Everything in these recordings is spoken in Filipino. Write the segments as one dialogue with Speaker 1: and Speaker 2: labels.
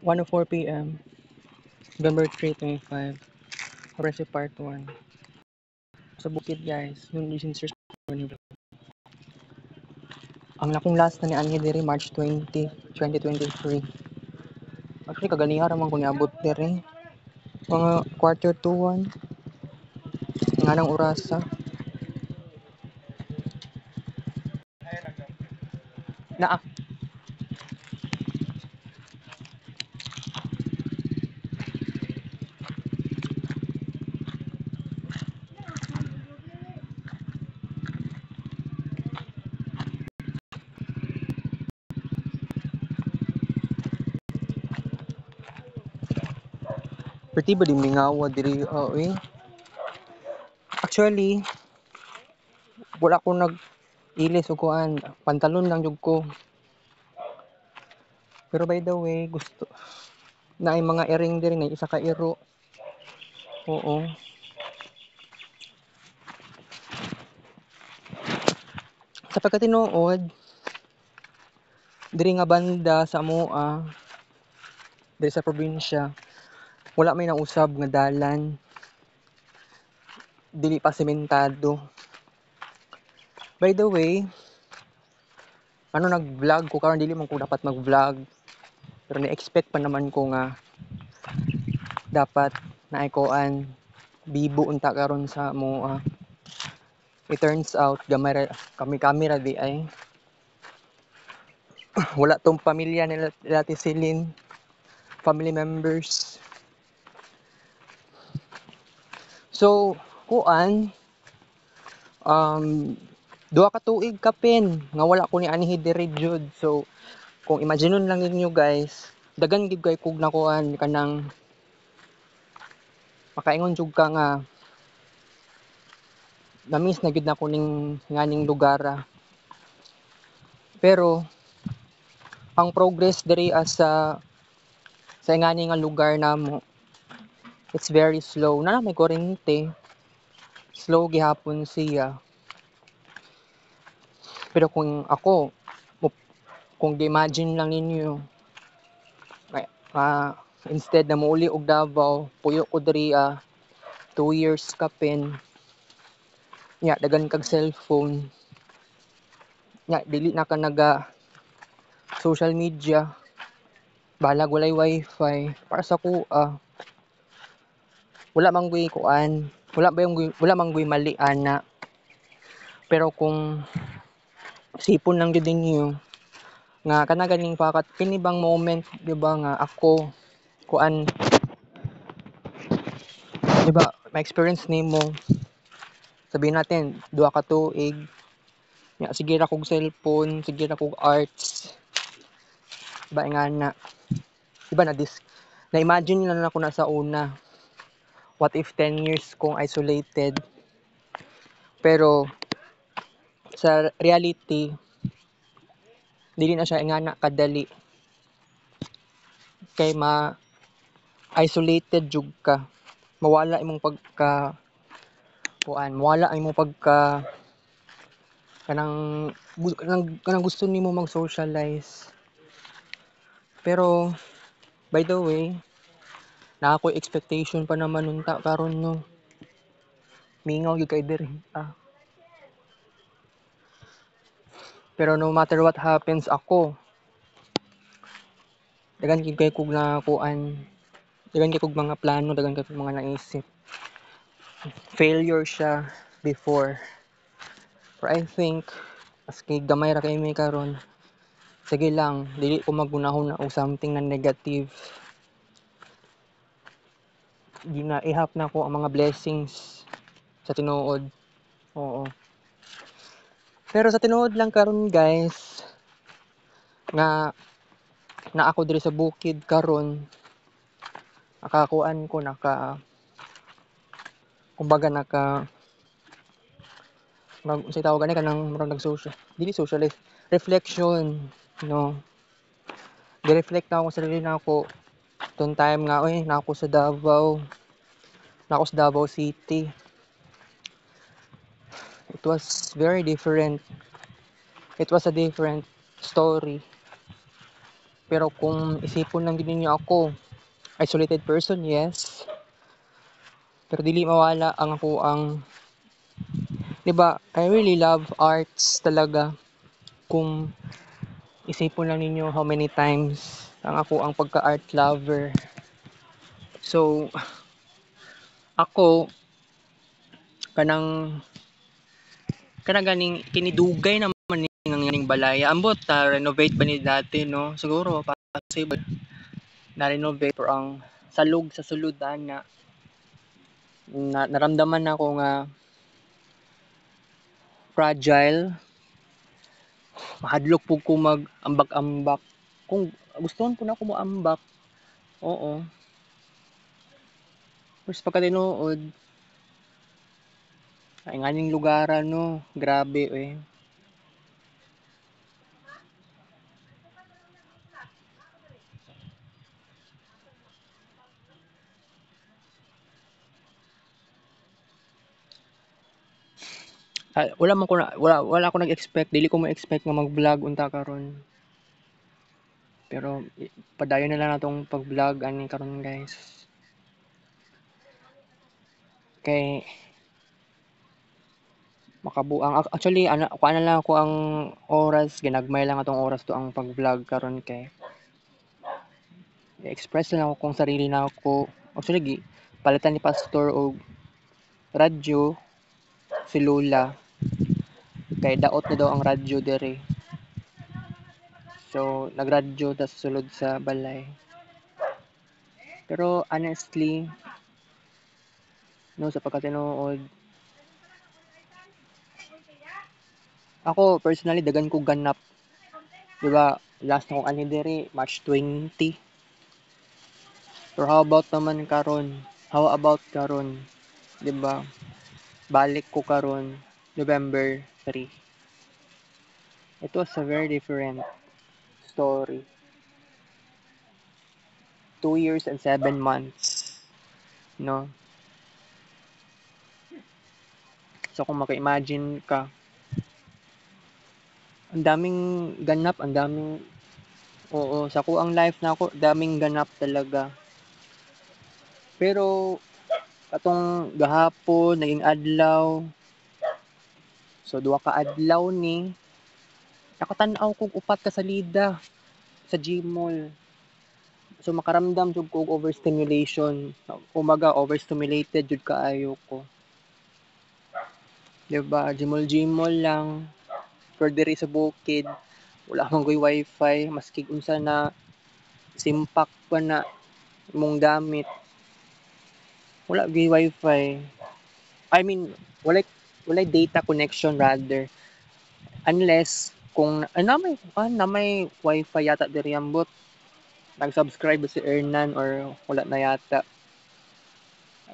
Speaker 1: 1:04 p.m. November 3, 25. Recipe Part 1. Sa bukid guys, yung listeners ang lakong last na ni Anhe diri March 20, 2023. Actually kaganiha raman ko niabot diri. Mga quarter to 1 nga nang orasa. Na Perti ba di mingawa diri Actually, wala ko nag ilis o kuan, pantalon lang jud ko. Pero by the way, gusto na ay mga earring diri na isa ka iro. Oo. Sa pagkatinuod, diri nga banda sa amoa, diri sa probinsya, wala may nausab nga dalan, dili pa sementado. By the way, nag-vlog ko karon dili man ko dapat mag-vlog. Pero ni-expect pa naman ko nga dapat naay koan bibo unta karon sa amoa. It turns out gamay kami camera di ay wala tong pamilya nila Ate Celine, family members. So, kuan duha ka tuig kapin nga wala ko ni anhi diri jud. So, kung imagineon lang ninyo guys, dagan gid kay kog nakuan kanang makaingon jud ka nga na-miss na gid nako ning nganing lugar. Pero ang progress diri sa ngani nga lugar namo, it's very slow. Na may kuryente, slow gihapon siya. Pero kung imagine lang ninyo, instead na muuli og Davao, puyo ko diri 2 years kapin. Nya dagan kag cellphone. Nya dili na ka naga social media. Balag walay wifi para sa kuha. Wala man gyud kuan, wala man gyud mali ana. Pero kung sipon lang gyud ninyo nga kana ganing pakat kini bang moment, di ba nga ako kuan, di ba, ma-experience nimo sabihin natin duha ka tuig nya sige ra kog cellphone, sige ra kog arts, di ba nga na, di ba na imagine na ako na sa una, what if 10 years kong isolated. Pero sa reality dili na siya nga na kadali kay isolated jud ka, mawala imong mawala imong pagka kanang gusto nimo mag-socialize. Pero by the way, na ako expectation pa naman unta karon no. Mingaw gyud kay diri. Pero no matter what happens, ako dagan gyud kay kog na kuan, dagan kay kog mga plano, dagan kay kog mga naisip. Failure siya before. But I think maski gamay ra kay may karon, sige lang, dili ko magunahon na og something na negative. Ihap na ko ang mga blessings sa tinuod. Oo. Pero sa tinuod lang karon guys, nga na ako diri sa bukid karon, nakakuan ko kumbaga sa tawag gani kanang murag nag-social, dili socialize, reflection, no. Gi-reflect na ako sa sarili na ako tong time nga na ako sa Davao City. It was very different. It was a different story. Pero kung isipon lang gid ninyo ako, isolated person, yes. Pero dili mawala ang ako ang 'di ba? I really love arts talaga. Kung isipon lang ninyo how many times ang ako ang pagka-art lover. So, ako kanang kanang ganing kinidugay naman ni nga nganing balaya. Ambot ta renovate ba ni dati no? Siguro possible na renovate pero ang salog sa suludan na naramdaman na ako nga fragile. Mahadlok po ko mag-ambak-ambak. Kung gustuhan ko na ako mo-ambak, oo. Pero sa pagkatinuod, ay nga ning lugaran no, grabe eh. Wala man ko wala ako nag-expect, dili ko ma-expect nga mag-vlog unta karon. Pero padayon na lang natong pag-vlog ani karon guys. Kay makabuang actually kuha na lang ako ang oras, ginagmay lang atong oras to ang pag-vlog karon kay i-express lang ako kung sarili na ako. Actually palitan ni pastor og radyo si Lola kay daot na daw ang radyo dere. So nagradyo ta sulod sa balay. Pero honestly, no sa pagkatinuod, ako personally dagan ko ganap. 'Di ba? Last na kong ani dere March 20. Pero how about naman karon? How about karon? 'Di ba? Balik ko karon November 3. It was a very different story. 2 years and 7 months, no? So kung maka-imagine ka, ang daming ganap, ang daming oo, sa ko ang life na ako, daming ganap talaga. Pero katong gahapon naging adlaw, so duha ka adlaw ni nakatan-aw kog upat ka salida sa Gmall. So makaramdam jud ko og overstimulation. Umaga overstimulated jud kaayo ko. 'Di ba? Gmall lang. Pero diri sa bukid, wala man ko'y wifi, maski unsa na simpak pa na imong gamit. Wala gyud wifi. I mean, wala data connection rather. Unless kung na may wifi yata diri ambot. Nag-subscribe si Ernan or wala na yata.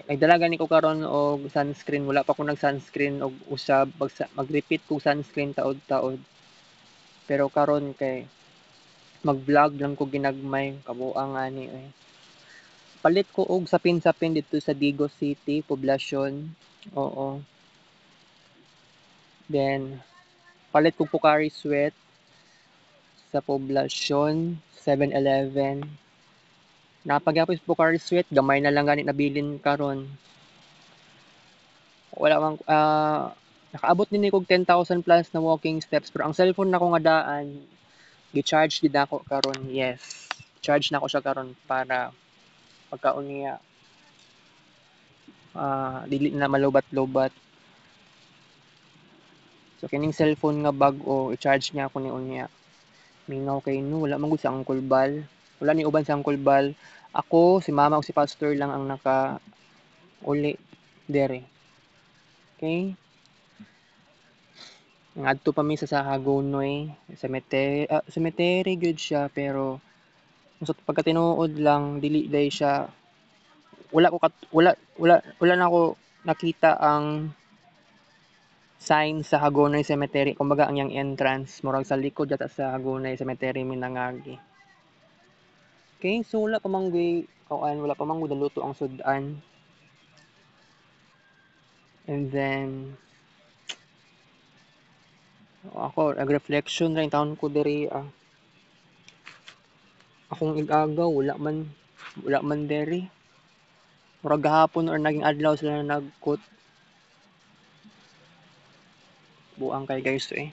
Speaker 1: Nagdala gani ko karon og sunscreen, wala pa ko nag-sunscreen og usab mag-repeat ko sunscreen taod-taod. Pero karon kay mag-vlog lang ko ginagmay kabuang ani eh. Palit ko og sapin-sapin dito sa Digos City, Poblacion. Oo. Then palit ko Pocari Sweat sa Poblacion, 7-Eleven. Napagyapon sa Pocari Sweat, gamay na lang gani nabilin karon. Wala mang nakaabot din kog 10,000 plus na walking steps pero ang cellphone na ko nga daan gi-charge gid ako karon. Yes. Charge na ko siya karon para pagkaon niya dili na malubat-lubat. So kining cellphone nga bag-o i-charge niya ako ni unya. Mingaw kay no wala man gud sa Uncle Bal. Wala ni uban sa Uncle Bal. Ako, si mama ug si pastor lang ang naka uli dere. Okay? Ngadto pa mi sa Hagonoy, cemetery gyud siya pero sa pagkatinuod lang dili day siya wala na ako nakita ang sign sa Hagonoy Cemetery. Kumbaga ang yang entrance murag sa likod yata sa Hagonoy Cemetery Minangagi. Okay, so wala pa manggoy wala pa manggoy luto ang sudan. And then ako nag-reflection ra taon ko diri akong igagaw wala man dere. Murag gahapon or naging adlaw sila na nagkot. Buang kay guys eh.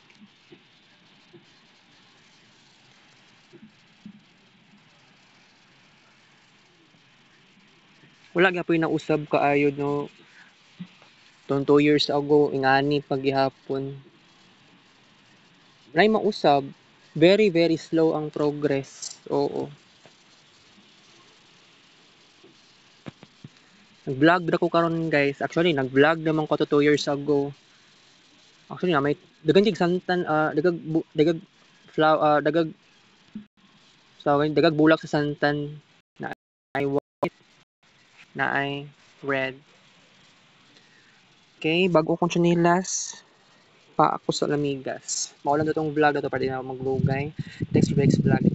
Speaker 1: Wala gyapon nausab kaayod no. 2 years ago ingani paghihapon. Nay mausab. Very very slow ang progress. Oo. Nag-vlog ra ko karon guys. Actually nag-vlog naman ko to 2 years ago. Actually na may dagan jig santan dagag dagag dagag bulak sa santan na ay white na ay red. Okay, bago kong chinilas pa ako sa lamigas. Maulan na itong vlog na ito para di na ako maglugay. Thanks for the next vlog.